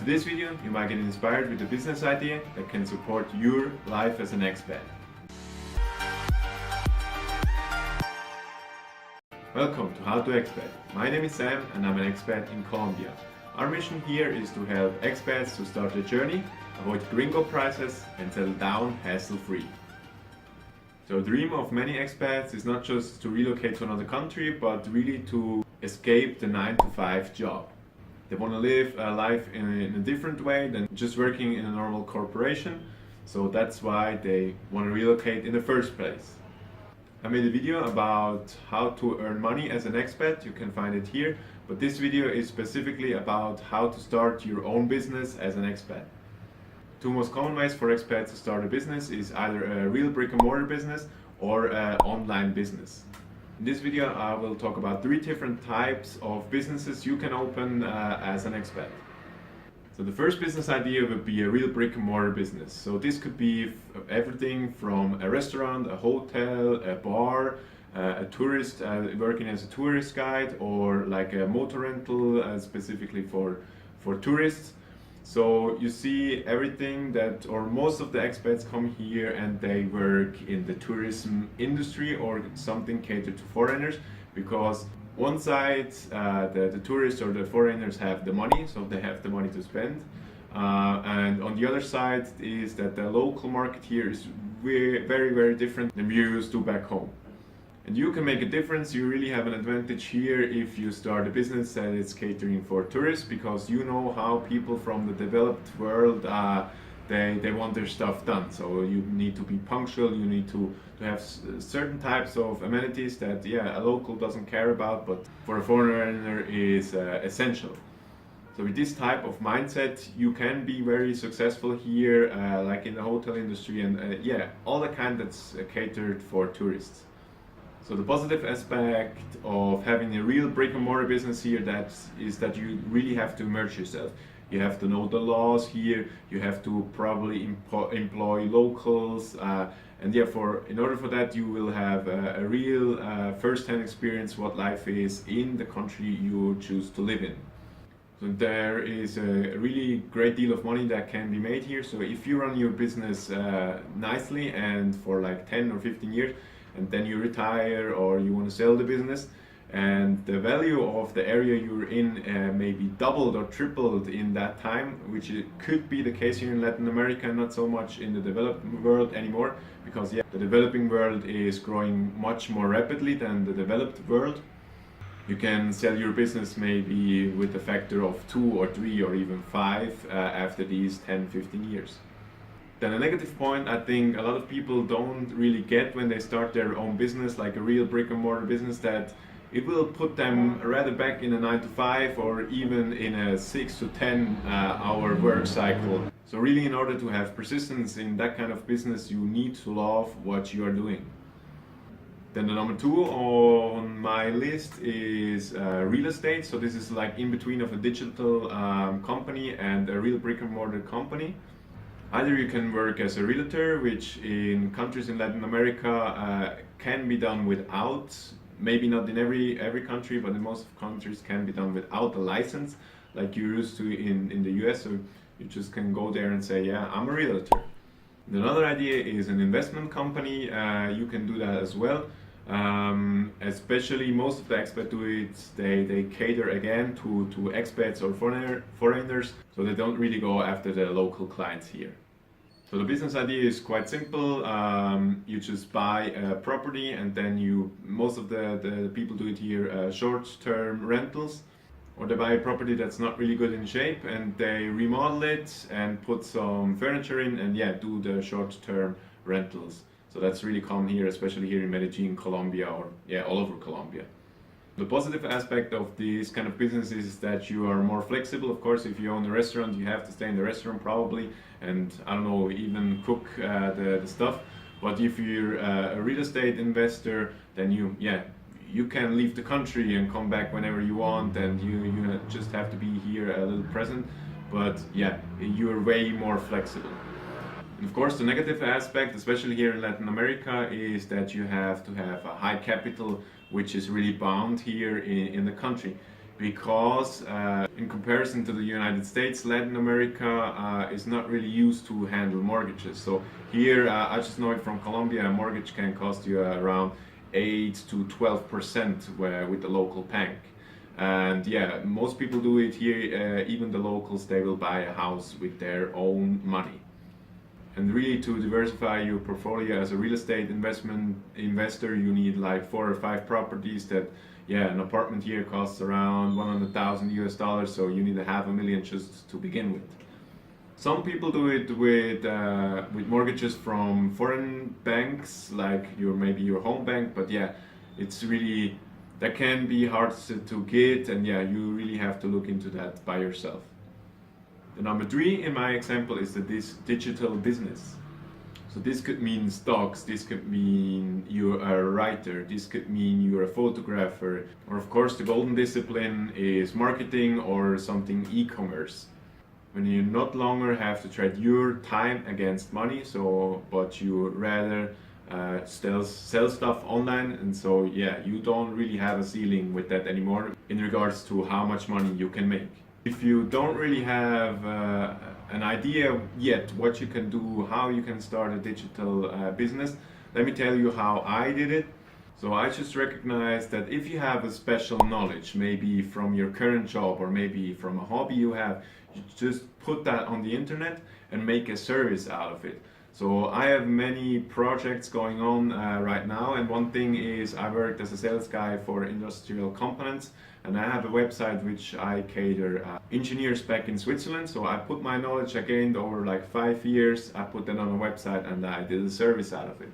After this video, you might get inspired with a business idea that can support your life as an expat. Welcome to How to Expat. My name is Sam and I'm an expat in Colombia. Our mission here is to help expats to start their journey, avoid gringo prices and settle down hassle-free. So the dream of many expats is not just to relocate to another country, but really to escape the 9-to-5 job. They want to live a life in a different way than just working in a normal corporation, so that's why they want to relocate in the first place. I made a video about how to earn money as an expat, you can find it here, but this video is specifically about how to start your own business as an expat. Two most common ways for expats to start a business is either a real brick and mortar business or an online business. In this video I will talk about 3 different types of businesses you can open as an expat. So the first business idea would be a real brick and mortar business. So this could be everything from a restaurant, a hotel, a bar, a tourist working as a tourist guide, or like a motor rental specifically for tourists. So you see everything that, or most of the expats come here and they work in the tourism industry or something catered to foreigners, because one side the tourists or the foreigners have the money, so they have the money to spend, and on the other side is that the local market here is very different than we're used to back home. And you can make a difference. You really have an advantage here if you start a business that is catering for tourists, because you know how people from the developed world they want their stuff done. So you need to be punctual, you need to have certain types of amenities that a local doesn't care about, but for a foreigner is essential. So with this type of mindset you can be very successful here, like in the hotel industry and all the kind that's catered for tourists. So the positive aspect of having a real brick and mortar business here is that you really have to immerse yourself. You have to know the laws here, you have to probably employ locals, and therefore in order for that you will have a real first-hand experience what life is in the country you choose to live in. So there is a really great deal of money that can be made here. So if you run your business nicely and for like 10 or 15 years, and then you retire or you want to sell the business, and the value of the area you're in may be doubled or tripled in that time, which could be the case here in Latin America, not so much in the developed world anymore, because the developing world is growing much more rapidly than the developed world. You can sell your business maybe with a factor of 2 or 3 or even 5 after these 10-15 years. Then a negative point I think a lot of people don't really get when they start their own business, like a real brick and mortar business, that it will put them rather back in a 9-to-5 or even in a 6 to 10 hour work cycle. So really, in order to have persistence in that kind of business, you need to love what you are doing. Then the number 2 on my list is real estate. So this is like in between of a digital company and a real brick and mortar company. Either you can work as a realtor, which in countries in Latin America can be done without, maybe not in every country, but in most countries can be done without a license, like you're used to in the US. So you just can go there and say, yeah, I'm a realtor. And another idea is an investment company. You can do that as well. Especially most of the expats do it, they cater again to expats or foreigners, so they don't really go after the local clients here. So the business idea is quite simple. You just buy a property, and then most of the people do it here, short-term rentals, or they buy a property that's not really good in shape and they remodel it and put some furniture in and do the short-term rentals. So that's really common here, especially here in Medellin, Colombia, or all over Colombia. The positive aspect of this kind of business is that you are more flexible. Of course, if you own a restaurant, you have to stay in the restaurant probably, and I don't know, even cook the stuff. But if you're a real estate investor, then you can leave the country and come back whenever you want, and you just have to be here a little present. But you're way more flexible. And of course, the negative aspect, especially here in Latin America, is that you have to have a high capital, which is really bound here in the country. because in comparison to the United States, Latin America is not really used to handle mortgages. So here, I just know it from Colombia, a mortgage can cost you around 8 to 12% with the local bank. And yeah, most people do it here, even the locals, they will buy a house with their own money. And really, to diversify your portfolio as a real estate investor, you need like 4 or 5 properties that, yeah, an apartment here costs around 100,000 US dollars, so you need a $500,000 just to begin with. Some people do it with mortgages from foreign banks, like maybe your home bank, but yeah, it's really, that can be hard to get, and yeah, you really have to look into that by yourself. The number 3 in my example is this digital business. So this could mean stocks, this could mean you're a writer, this could mean you're a photographer, or of course the golden discipline is marketing or something e-commerce. When you not longer have to trade your time against money, but you rather sell stuff online, and so yeah, you don't really have a ceiling with that anymore in regards to how much money you can make. If you don't really have an idea yet what you can do, how you can start a digital business, let me tell you how I did it. So I just recognized that if you have a special knowledge, maybe from your current job or maybe from a hobby you have, you just put that on the internet and make a service out of it. So I have many projects going on right now, and one thing is I worked as a sales guy for industrial components, and I have a website which I cater engineers back in Switzerland. So I put my knowledge I gained over like 5 years, I put that on a website and I did a service out of it.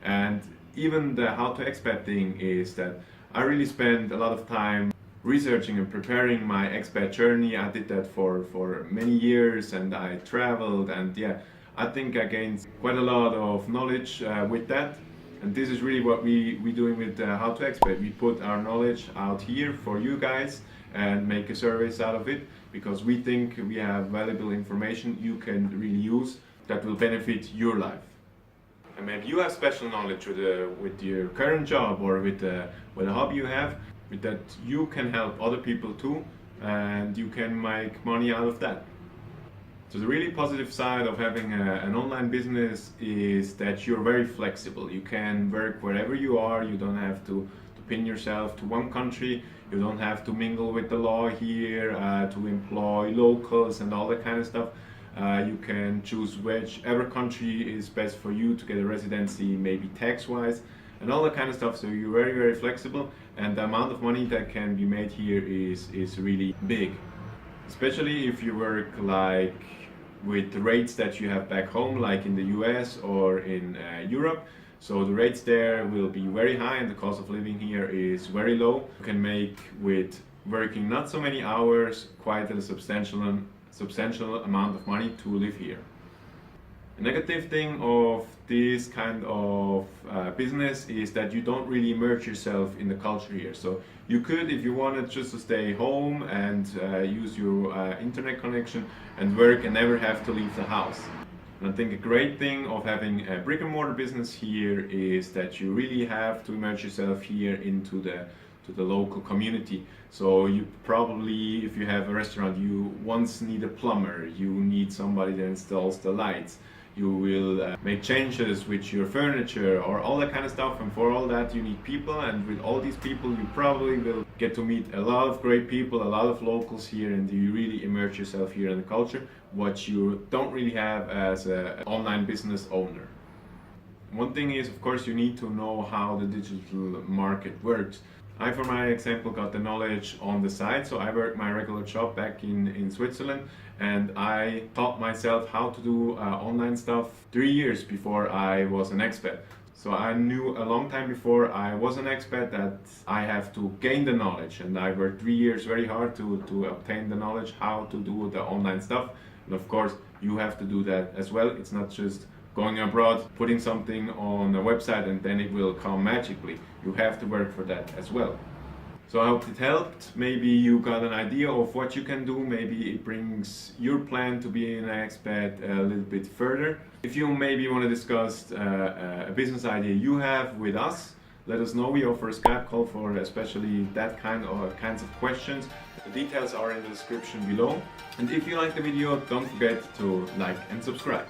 And even the how to expat thing is that I really spend a lot of time researching and preparing my expat journey. I did that for many years, and I traveled, and yeah, I think I gained quite a lot of knowledge with that. And this is really what we're doing with How to Expat. We put our knowledge out here for you guys and make a service out of it, because we think we have valuable information you can really use that will benefit your life. And maybe you have special knowledge with your current job or with a hobby you have, with that you can help other people too, and you can make money out of that. So the really positive side of having an online business is that you're very flexible. You can work wherever you are. You don't have to pin yourself to one country. You don't have to mingle with the law here, to employ locals and all that kind of stuff. You can choose whichever country is best for you to get a residency, maybe tax-wise, and all that kind of stuff. So you're very, very flexible, and the amount of money that can be made here is really big. Especially if you work like with the rates that you have back home, like in the US or in Europe. So the rates there will be very high, and the cost of living here is very low. You can make, with working not so many hours, quite a substantial amount of money to live here. A negative thing of this kind of business is that you don't really immerse yourself in the culture here. So you could, if you wanted, just to stay home and use your internet connection and work and never have to leave the house. And I think a great thing of having a brick and mortar business here is that you really have to immerse yourself here into the local community. So you probably, if you have a restaurant, you once need a plumber, you need somebody that installs the lights, you will make changes with your furniture or all that kind of stuff, and for all that you need people, and with all these people you probably will get to meet a lot of great people, a lot of locals here, and you really immerse yourself here in the culture, what you don't really have as an online business owner. One thing is, of course, you need to know how the digital market works. I, for my example, got the knowledge on the side, so I worked my regular job back in Switzerland, and I taught myself how to do online stuff 3 years before I was an expat. So I knew a long time before I was an expat that I have to gain the knowledge, and I worked 3 years very hard to obtain the knowledge how to do the online stuff. And of course, you have to do that as well. It's not just going abroad, putting something on a website and then it will come magically. You have to work for that as well. So I hope it helped. Maybe you got an idea of what you can do. Maybe it brings your plan to be an expat a little bit further. If you maybe want to discuss a business idea you have with us, let us know. We offer a Skype call for especially that kinds of questions. The details are in the description below. And if you like the video, don't forget to like and subscribe.